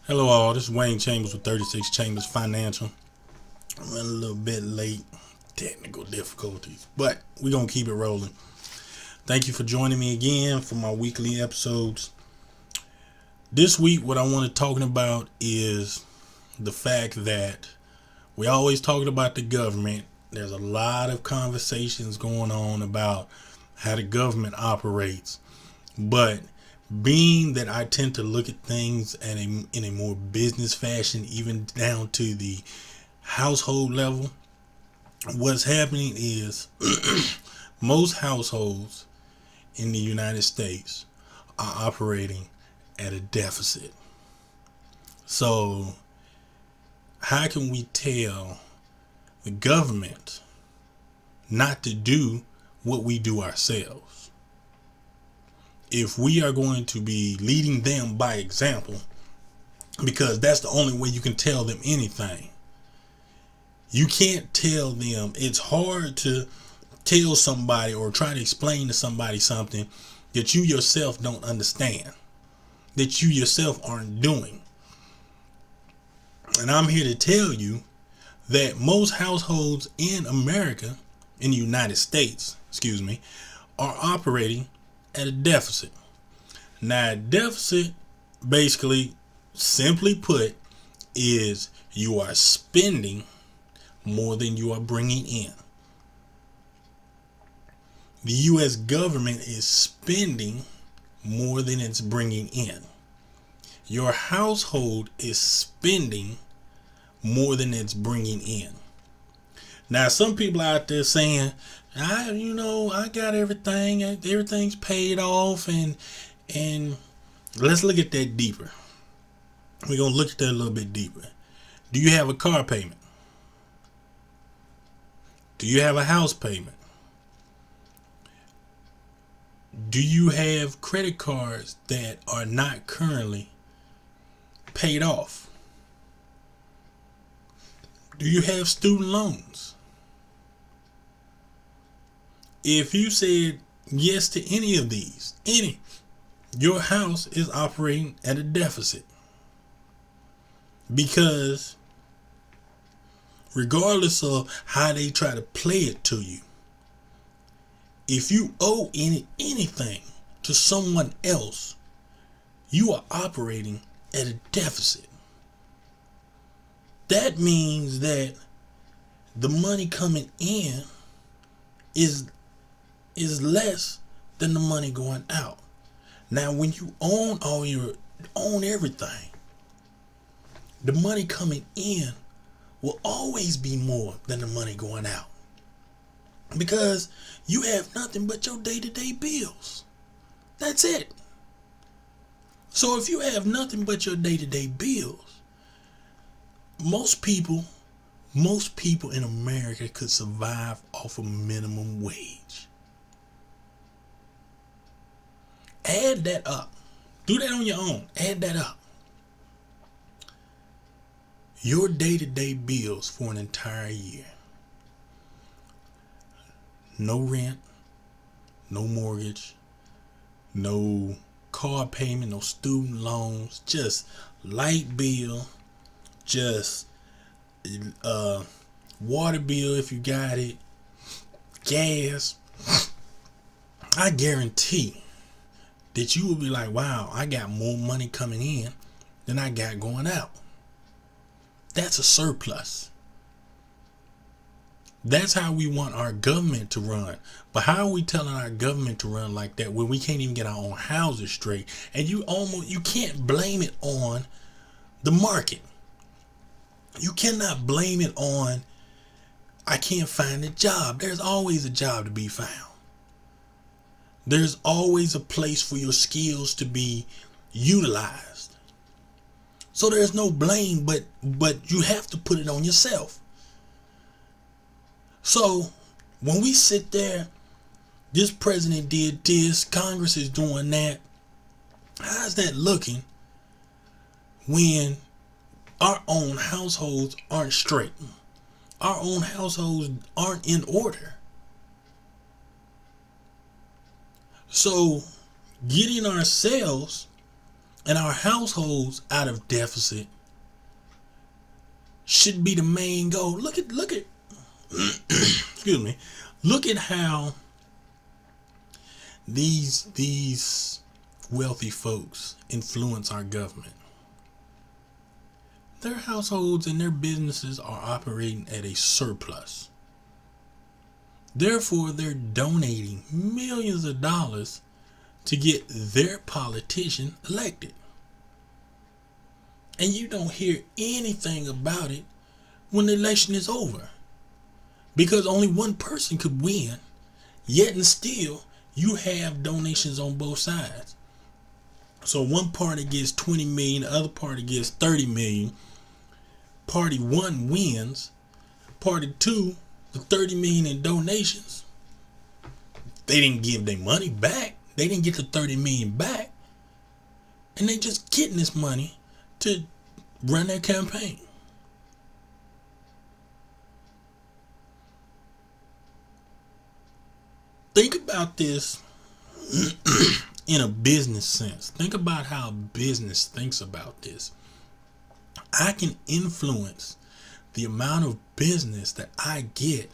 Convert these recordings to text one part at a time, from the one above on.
Hello all, this is Wayne Chambers with 36 Chambers Financial. I'm running a little bit late, technical difficulties, but we're going to keep it rolling. Thank you for joining me again for my weekly episodes. This week what I want to talk about is the fact that we always talking about the government. There's a lot of conversations going on about how the government operates, but being that I tend to look at things in a more business fashion, even down to the household level, what's happening is most households in the United States are operating at a deficit. So how can we tell the government not to do what we do ourselves? If we are going to be leading them by example, because that's the only way you can tell them anything. You can't tell them. It's hard to tell somebody or try to explain to somebody something that you yourself don't understand, that you yourself aren't doing. And I'm here to tell you that most households in America, in the United States, are operating at a deficit. Now, a deficit, basically, simply put, is you are spending more than you are bringing in. The U.S. government is spending more than it's bringing in. Your household is spending more than it's bringing in. Now, some people out there saying, I got everything. Everything's paid off, and let's look at that deeper. We're gonna look at that a little bit deeper. Do you have a car payment? Do you have a house payment? Do you have credit cards that are not currently paid off? Do you have student loans? If you said yes to any of these, your house is operating at a deficit. Because regardless of how they try to play it to you, if you owe anything to someone else, you are operating at a deficit. That means that the money coming in is less than the money going out. Now, when you own everything, the money coming in will always be more than the money going out, because you have nothing but your day-to-day bills. That's it. So if you have nothing but your day-to-day bills, most people in America could survive off of minimum wage. Add that up. Do that on your own. Add that up. Your day-to-day bills for an entire year. No rent, no mortgage, no car payment, no student loans, just light bill, just water bill if you got it, gas. I guarantee that you will be like, wow, I got more money coming in than I got going out. That's a surplus. That's how we want our government to run. But how are we telling our government to run like that when we can't even get our own houses straight? And you can't blame it on the market. You cannot blame it on, I can't find a job. There's always a job to be found. There's always a place for your skills to be utilized. So there's no blame, but you have to put it on yourself. So when we sit there, this president did this, Congress is doing that, how's that looking when our own households aren't straight? Our own households aren't in order. So getting ourselves And our households out of deficit should be the main goal. Look at excuse me. Look at how these wealthy folks influence our government. Their households and their businesses are operating at a surplus. Therefore, they're donating millions of dollars to get their politician elected. And you don't hear anything about it when the election is over. Because only one person could win, yet and still you have donations on both sides. So one party gets 20 million, the other party gets 30 million. Party one wins. Party two, the 30 million in donations, they didn't give their money back. They didn't get the 30 million back. And they just getting this money to run their campaign. Think about this in a business sense. Think about how business thinks about this. I can influence the amount of business that I get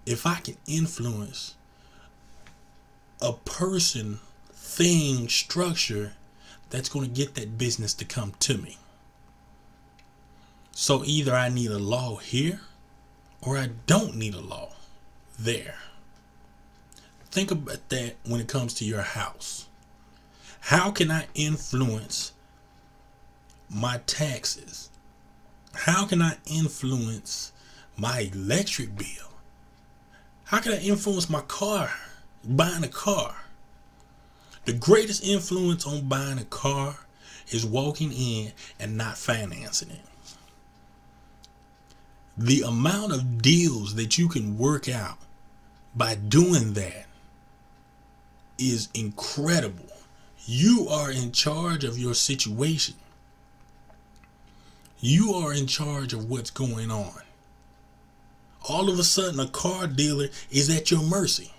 if I can influence a person, thing, structure that's going to get that business to come to me. So either I need a law here or I don't need a law there. Think about that when it comes to your house. How can I influence my taxes? How can I influence my electric bill? How can I influence my car, buying a car? The greatest influence on buying a car is walking in and not financing it. The amount of deals that you can work out by doing that is incredible. You are in charge of your situation. You are in charge of what's going on. All of a sudden, a car dealer is at your mercy.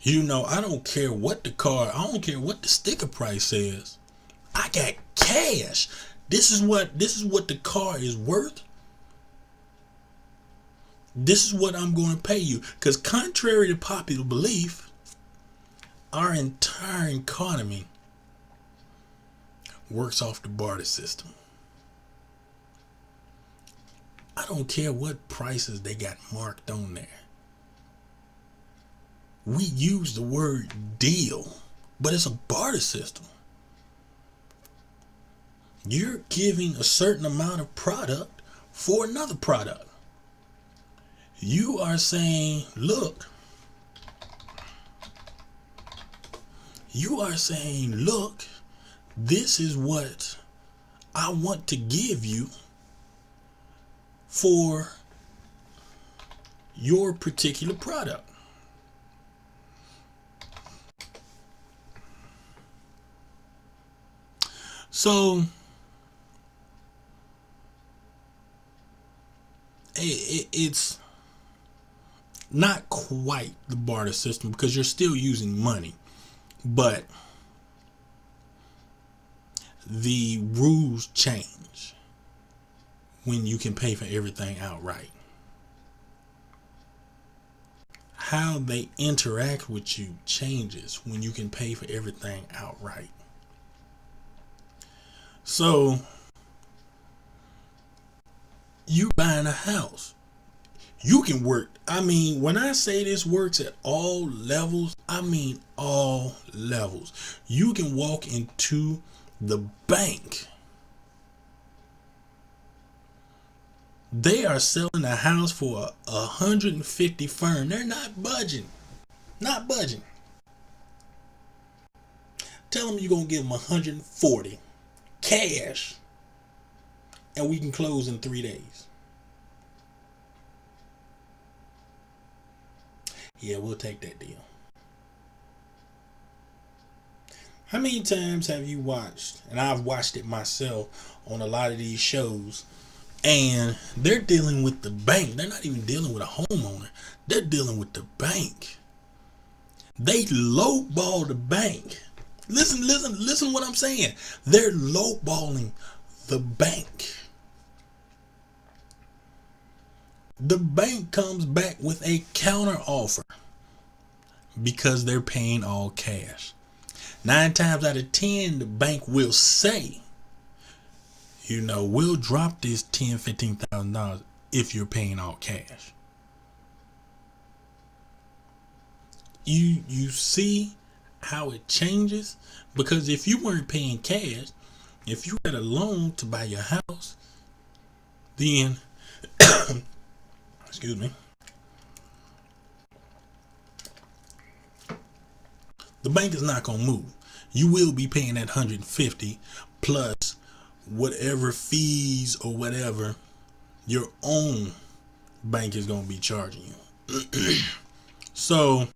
You know, I don't care what the sticker price says. I got cash. This is what the car is worth. This is what I'm going to pay you. Because contrary to popular belief, our entire economy works off the barter system. I don't care what prices they got marked on there. We use the word deal, but it's a barter system. You're giving a certain amount of product for another product. You are saying, look, this is what I want to give you for your particular product. So it's not quite the barter system because you're still using money, but the rules change when you can pay for everything outright. How they interact with you changes when you can pay for everything outright. So you buying a house, you can work. I mean, when I say this works at all levels, I mean all levels. You can walk into the bank. They are selling a house for 150 firm. They're not budging. Not budging. Tell them you're going to give them 140 cash and we can close in 3 days. Yeah, we'll take that deal. How many times have you watched, and I've watched it myself on a lot of these shows, and they're dealing with the bank. They're not even dealing with a homeowner. They're dealing with the bank. They lowball the bank. Listen what I'm saying. They're lowballing the bank. The bank comes back with a counter offer because they're paying all cash. 9 times out of 10, the bank will say, we'll drop this $10,000-$15,000 if you're paying all cash. You see how it changes? Because if you weren't paying cash, if you had a loan to buy your house, then excuse me, the bank is not going to move. You will be paying that $150 plus whatever fees or whatever your own bank is going to be charging you. So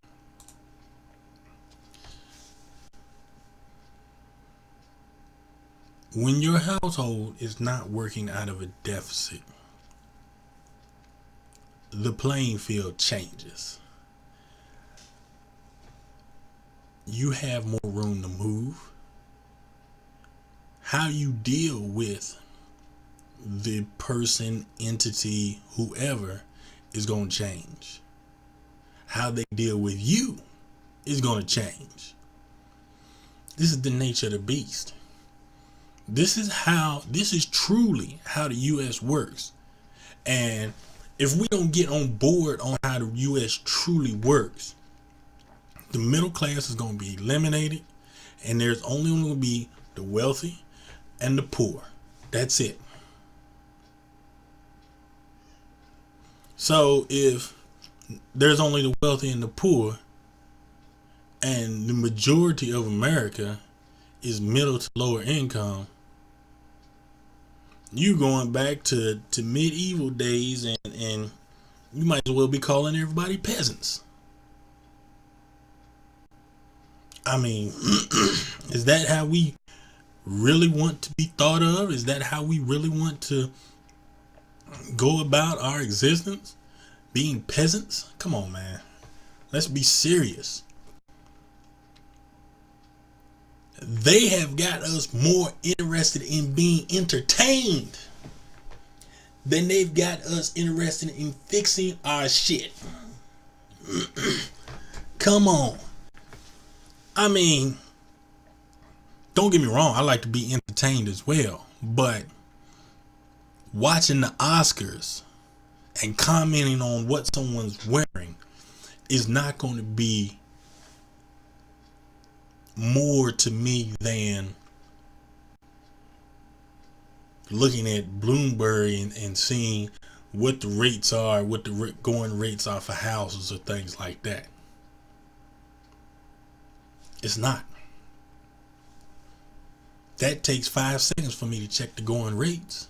when your household is not working out of a deficit, the playing field changes. You have more room to move. How you deal with the person, entity, whoever is going to change. How they deal with you is going to change. This is the nature of the beast. This is truly how the U.S. works. And if we don't get on board on how the U.S. truly works, the middle class is going to be eliminated, and there's only going to be the wealthy and the poor. That's it. So if there's only the wealthy and the poor, and the majority of America is middle to lower income, you going back to medieval days, and you might as well be calling everybody peasants. I mean, is that how we really want to be thought of? Is that how we really want to go about our existence? Being peasants? Come on, man. Let's be serious. They have got us more interested in being entertained than they've got us interested in fixing our shit. Come on. I mean, don't get me wrong, I like to be entertained as well, but watching the Oscars and commenting on what someone's wearing is not going to be more to me than looking at Bloomberg and seeing what the rates are, what the going rates are for houses or things like that. It's not. That takes 5 seconds for me to check the going rates.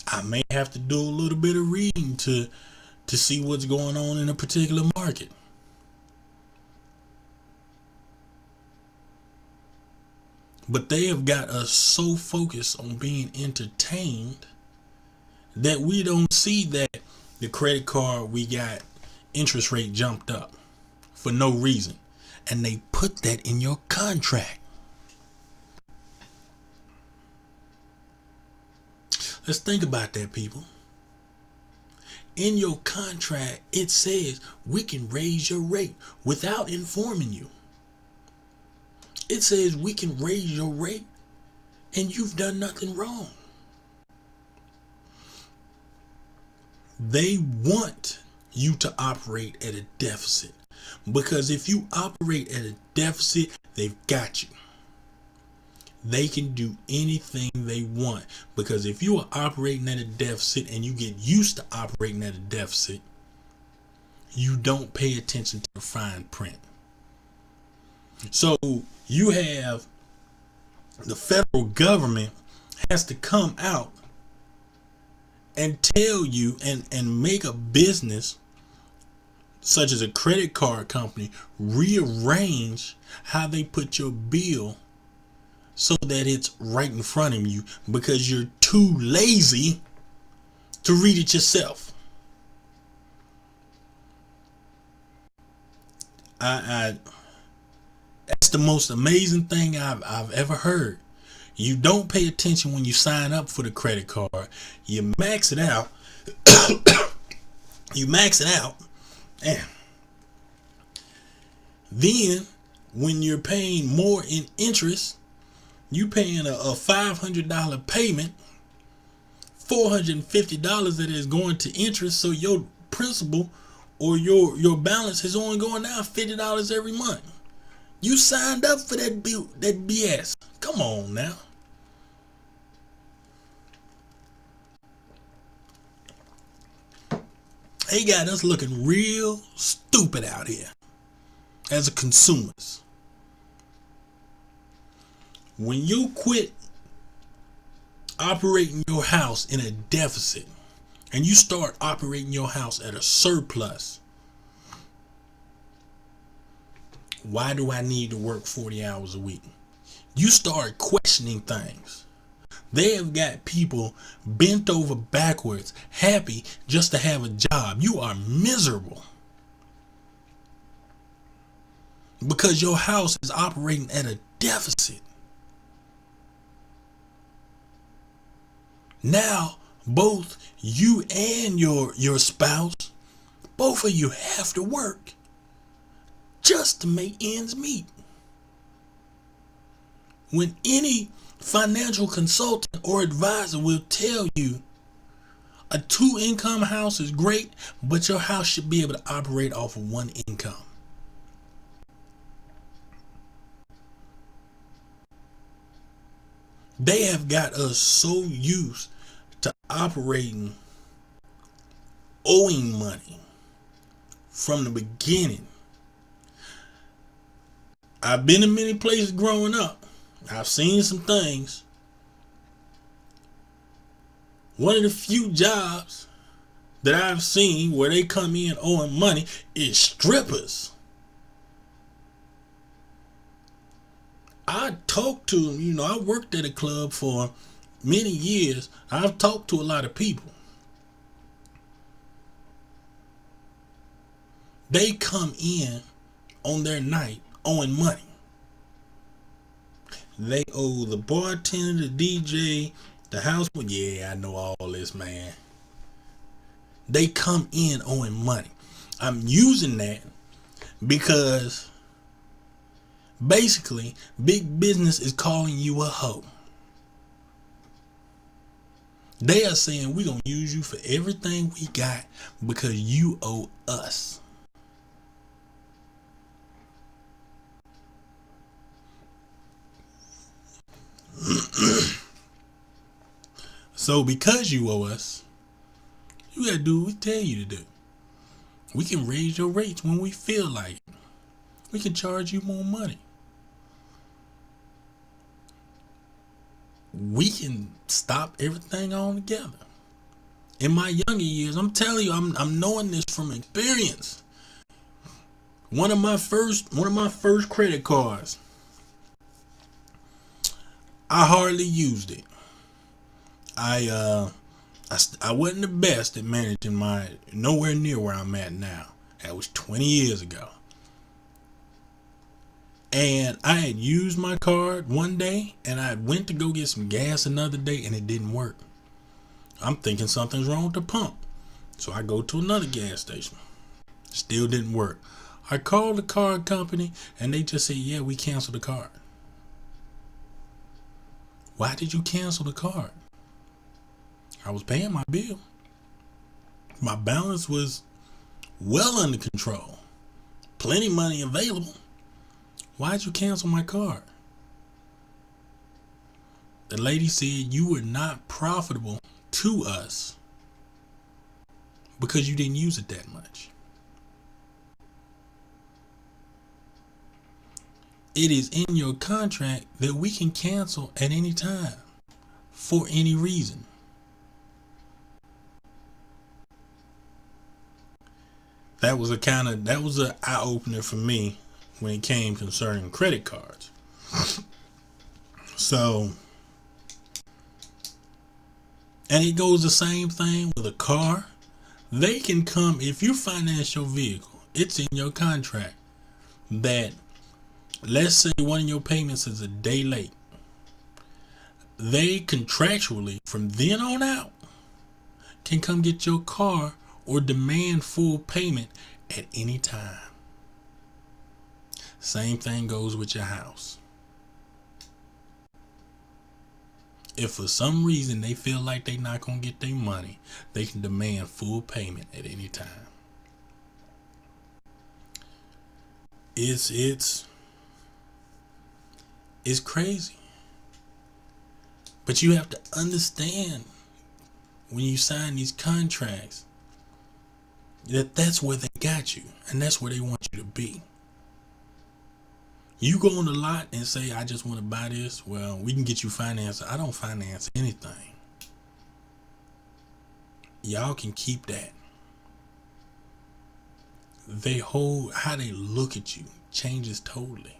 I may have to do a little bit of reading to see what's going on in a particular market. But they have got us so focused on being entertained that we don't see that the credit card we got interest rate jumped up for no reason. And they put that in your contract. Let's think about that, people. In your contract, it says we can raise your rate without informing you. It says we can raise your rate and you've done nothing wrong. They want you to operate at a deficit, because if you operate at a deficit, they've got you. They can do anything they want, because if you are operating at a deficit and you get used to operating at a deficit, you don't pay attention to the fine print. So you have the federal government has to come out and tell you and make a business such as a credit card company rearrange how they put your bill so that it's right in front of you, because you're too lazy to read it yourself. I that's the most amazing thing I've ever heard. You don't pay attention when you sign up for the credit card. You max it out. You max it out. And then when you're paying more in interest, you paying a $500 payment, $450 that is going to interest. So your principal or your balance is only going down $50 every month. You signed up for that BS. Come on now. They got us looking real stupid out here as a consumers. When you quit operating your house in a deficit and you start operating your house at a surplus, why do I need to work 40 hours a week? You start questioning things. They have got people bent over backwards, happy just to have a job. You are miserable because your house is operating at a deficit. Now, both you and your spouse, both of you have to work just to make ends meet. When any financial consultant or advisor will tell you a 2-income house is great, but your house should be able to operate off of 1 income. They have got us so used to operating owing money from the beginning. I've been in many places growing up. I've seen some things. One of the few jobs that I've seen where they come in owing money is strippers. I talked to them. I worked at a club for many years. I've talked to a lot of people. They come in on their night owing money. They owe the bartender, the DJ, the house. Yeah, I know all this, man. They come in owing money. I'm using that because basically big business is calling you a hoe. They are saying we're going to use you for everything we got because you owe us. So because you owe us, you gotta do what we tell you to do. We can raise your rates when we feel like it. We can charge you more money. We can stop everything altogether. In my younger years, I'm telling you, I'm knowing this from experience. One of my first credit cards, I hardly used it. I wasn't the best at managing nowhere near where I'm at now. That was 20 years ago. And I had used my card one day and I went to go get some gas another day and it didn't work. I'm thinking something's wrong with the pump. So I go to another gas station. Still didn't work. I called the card company and they just said, yeah, we canceled the card. Why did you cancel the card? I was paying my bill. My balance was well under control. Plenty money available. Why'd you cancel my card? The lady said you were not profitable to us because you didn't use it that much. It is in your contract that we can cancel at any time for any reason. That was an eye opener for me when it came concerning credit cards. So, and it goes the same thing with a car. They can come, if you finance your vehicle, it's in your contract. that, let's say one of your payments is a day late, they contractually from then on out can come get your car or demand full payment at any time. Same thing goes with your house. If for some reason they feel like they're not going to get their money, they can demand full payment at any time. It's crazy. But you have to understand when you sign these contracts that that's where they got you and that's where they want you to be. You go on the lot and say, I just want to buy this. Well, we can get you financed. I don't finance anything. Y'all can keep that. How they look at you changes totally.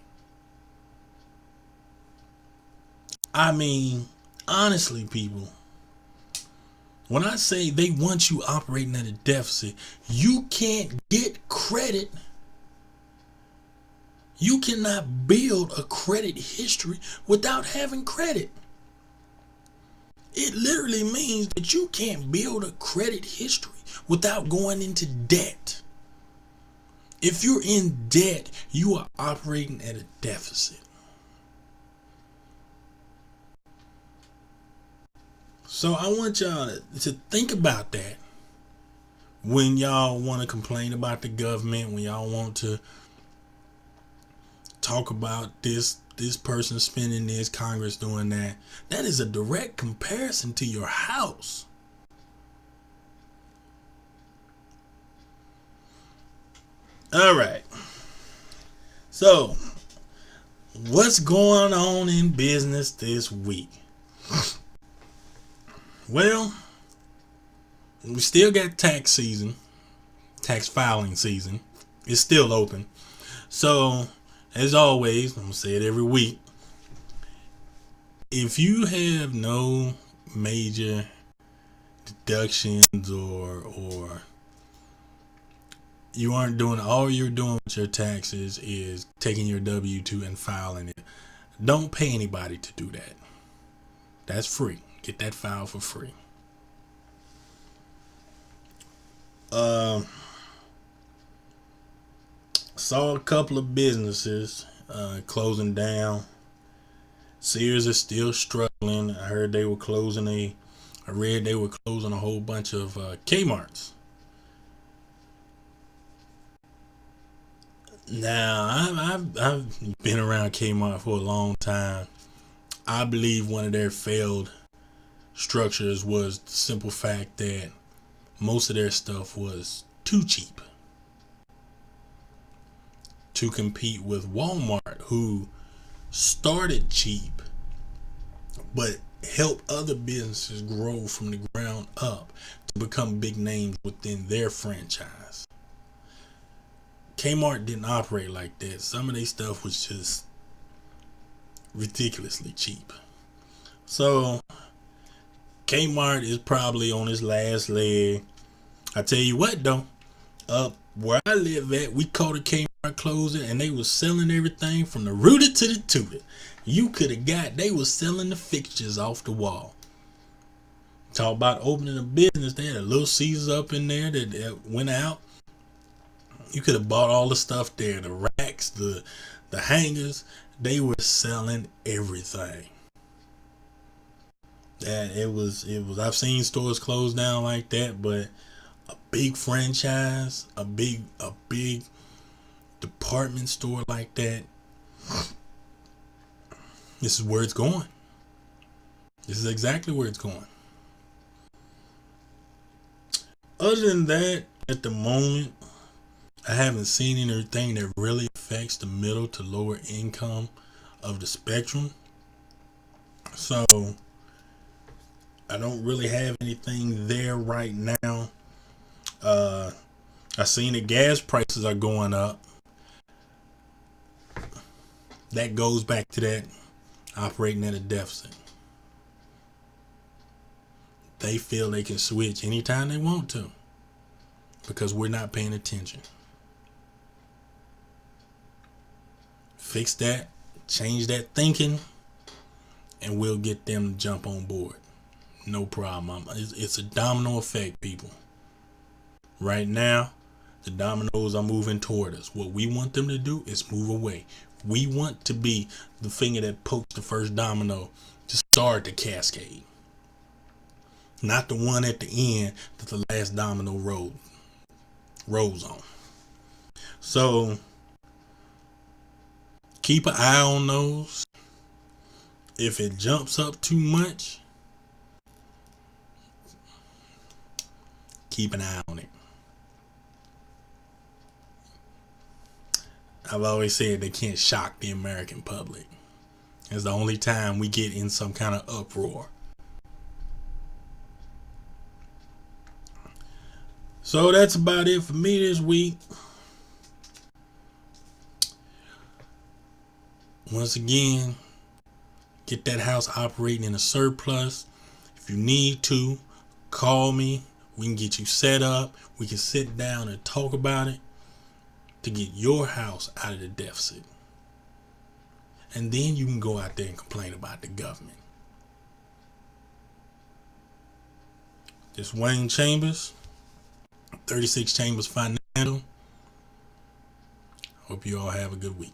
I mean, honestly, people, when I say they want you operating at a deficit, you can't get credit. You cannot build a credit history without having credit. It literally means that you can't build a credit history without going into debt. If you're in debt, you are operating at a deficit. So I want y'all to think about that when y'all want to complain about the government, when y'all want to talk about this person spending this, Congress doing that. That is a direct comparison to your house. All right. So, what's going on in business this week? Well, we still got tax season, tax filing season. It's still open. So, as always, I'm going to say it every week. If you have no major deductions or you aren't doing, all you're doing with your taxes is taking your W-2 and filing it, don't pay anybody to do that. That's free. Get that file for free. Saw a couple of businesses closing down. Sears is still struggling. I read they were closing a whole bunch of Kmart's. Now, I've been around Kmart for a long time. I believe one of their failed structures was the simple fact that most of their stuff was too cheap to compete with Walmart, who started cheap but helped other businesses grow from the ground up to become big names within their franchise. Kmart didn't operate like that. Some of their stuff was just ridiculously cheap. So Kmart is probably on its last leg. I tell you what though, up where I live at, we caught a Kmart closing and they was selling everything from the rooter to the tutor. They was selling the fixtures off the wall. Talk about opening a business. They had a Little Caesars up in there that went out. You could have bought all the stuff there, the racks, the hangers. They were selling everything. That it was. I've seen stores close down like that, but a big franchise, a big department store like that, this is where it's going. This is exactly where it's going. Other than that, at the moment, I haven't seen anything that really affects the middle to lower income of the spectrum. So I don't really have anything there right now. I seen the gas prices are going up. That goes back to that operating at a deficit. They feel they can switch anytime they want to because we're not paying attention. Fix that, change that thinking, and we'll get them to jump on board. No problem. It's a domino effect, people. Right now, the dominoes are moving toward us. What we want them to do is move away. We want to be the finger that pokes the first domino to start the cascade, not the one at the end that the last domino rolls on. So keep an eye on those. If it jumps up too much, keep an eye on it. I've always said they can't shock the American public. It's the only time we get in some kind of uproar. So that's about it for me this week. Once again, get that house operating in a surplus. If you need to, call me. We can get you set up. We can sit down and talk about it to get your house out of the deficit. And then you can go out there and complain about the government. This Wayne Chambers, 36 Chambers Financial. Hope you all have a good week.